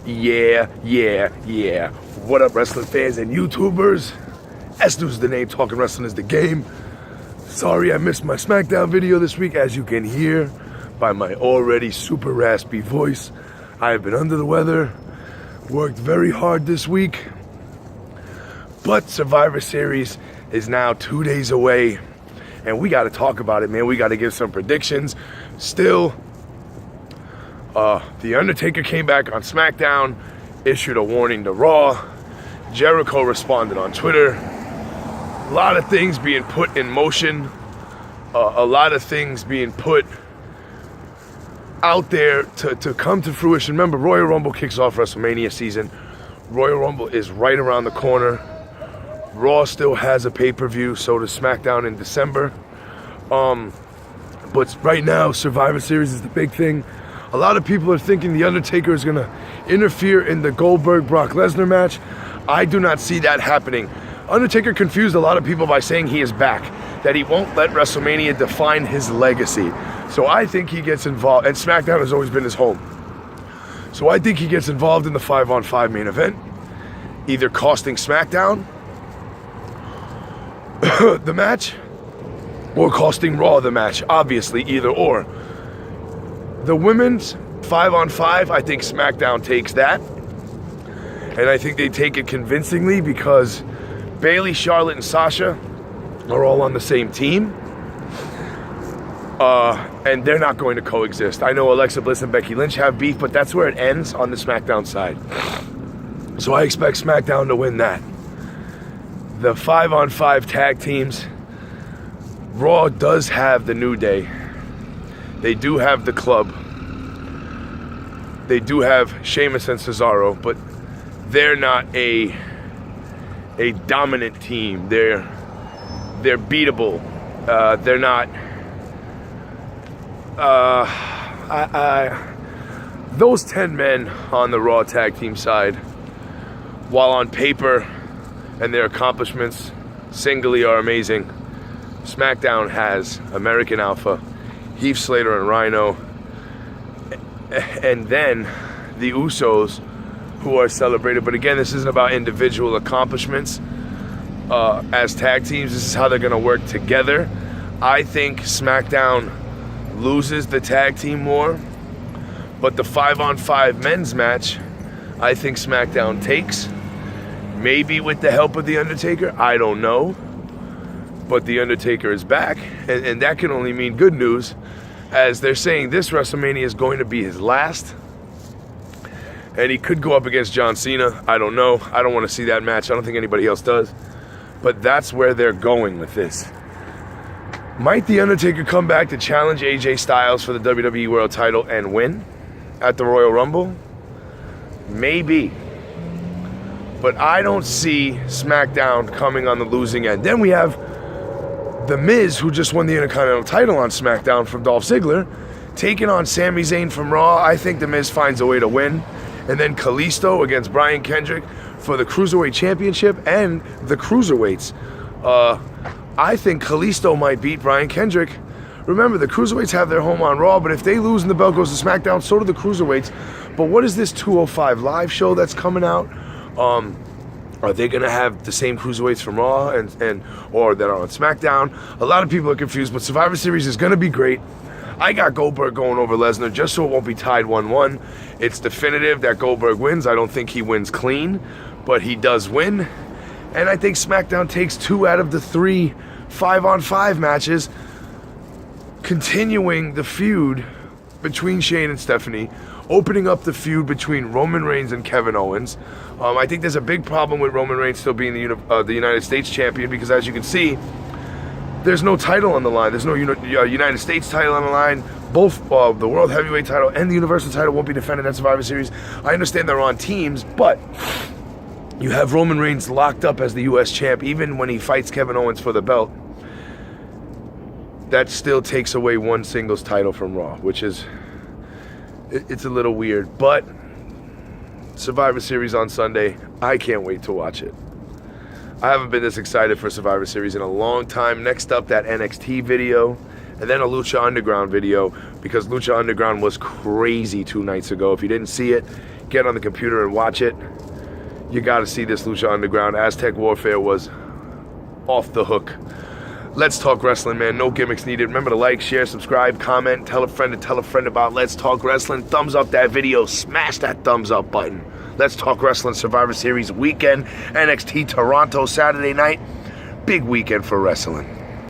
Yeah. What up, wrestling fans and YouTubers? S-News the name, talking wrestling is the game. Sorry I missed my SmackDown video this week. As you can hear by my already super raspy voice, I have been under the weather, worked very hard this week. But Survivor Series is now 2 days away, and we got to talk about it, man. We got to give some predictions. Still, The Undertaker came back on SmackDown, issued a warning to Raw. Jericho responded on Twitter. A lot of things being put in motion. A lot of things being put out there to come to fruition. Remember, Royal Rumble kicks off WrestleMania season. Royal Rumble is right around the corner. Raw still has a pay-per-view, so does SmackDown in December. But right now, Survivor Series is the big thing. A lot of people are thinking The Undertaker is going to interfere in the Goldberg-Brock Lesnar match. I do not see that happening. Undertaker confused a lot of people by saying he is back, that he won't let WrestleMania define his legacy. So I think he gets involved, and SmackDown has always been his home. So I think he gets involved in the 5-on-5 main event, either costing SmackDown the match, or costing Raw the match. Obviously, either or. The women's 5-on-5, I think SmackDown takes that. And I think they take it convincingly because Bayley, Charlotte, and Sasha are all on the same team. And they're not going to coexist. I know Alexa Bliss and Becky Lynch have beef, but that's where it ends on the SmackDown side. So I expect SmackDown to win that. The 5-on-5 tag teams, Raw does have the New Day. They do have the Club. They do have Sheamus and Cesaro, but they're not a dominant team. They're beatable. They're not. Those 10 men on the Raw tag team side, while on paper and their accomplishments singly are amazing, SmackDown has American Alpha, Heath Slater and Rhino, and then the Usos, who are celebrated. But again, this isn't about individual accomplishments. As tag teams, this is how they're going to work together. I think SmackDown loses the tag team war, but the 5-on-5 men's match, I think SmackDown takes. Maybe with the help of The Undertaker, I don't know. But The Undertaker is back, and that can only mean good news, as they're saying this WrestleMania is going to be his last. And he could go up against John Cena. I don't know. I don't want to see that match. I don't think anybody else does. But that's where they're going with this. Might The Undertaker come back to challenge AJ Styles for the WWE World title and win at the Royal Rumble? Maybe. But I don't see SmackDown coming on the losing end. Then we have The Miz, who just won the Intercontinental title on SmackDown from Dolph Ziggler, taking on Sami Zayn from Raw. I think The Miz finds a way to win. And then Kalisto against Brian Kendrick for the Cruiserweight Championship and the Cruiserweights. I think Kalisto might beat Brian Kendrick. Remember, the Cruiserweights have their home on Raw, but if they lose and the belt goes to SmackDown, so do the Cruiserweights. But what is this 205 Live show that's coming out? Are they going to have the same Cruiserweights from Raw or that are on SmackDown? A lot of people are confused, but Survivor Series is going to be great. I got Goldberg going over Lesnar just so it won't be tied 1-1. It's definitive that Goldberg wins. I don't think he wins clean, but he does win. And I think SmackDown takes 2 out of the 3 5-on-5 matches, continuing the feud between Shane and Stephanie, opening up the feud between Roman Reigns and Kevin Owens. I think there's a big problem with Roman Reigns still being the United States champion because, as you can see, there's no title on the line. There's no United States title on the line. Both the World Heavyweight title and the Universal title won't be defended at Survivor Series. I understand they're on teams, but you have Roman Reigns locked up as the U.S. champ even when he fights Kevin Owens for the belt. That still takes away one singles title from Raw, which is... it's a little weird, but Survivor Series on Sunday, I can't wait to watch it. I haven't been this excited for Survivor Series in a long time. Next up, that NXT video, and then a Lucha Underground video, because Lucha Underground was crazy 2 nights ago. If you didn't see it, get on the computer and watch it. You got to see this Lucha Underground. Aztec Warfare was off the hook. Let's Talk Wrestling, man. No gimmicks needed. Remember to like, share, subscribe, comment, tell a friend about Let's Talk Wrestling. Thumbs up that video. Smash that thumbs up button. Let's Talk Wrestling Survivor Series weekend. NXT Toronto Saturday night. Big weekend for wrestling.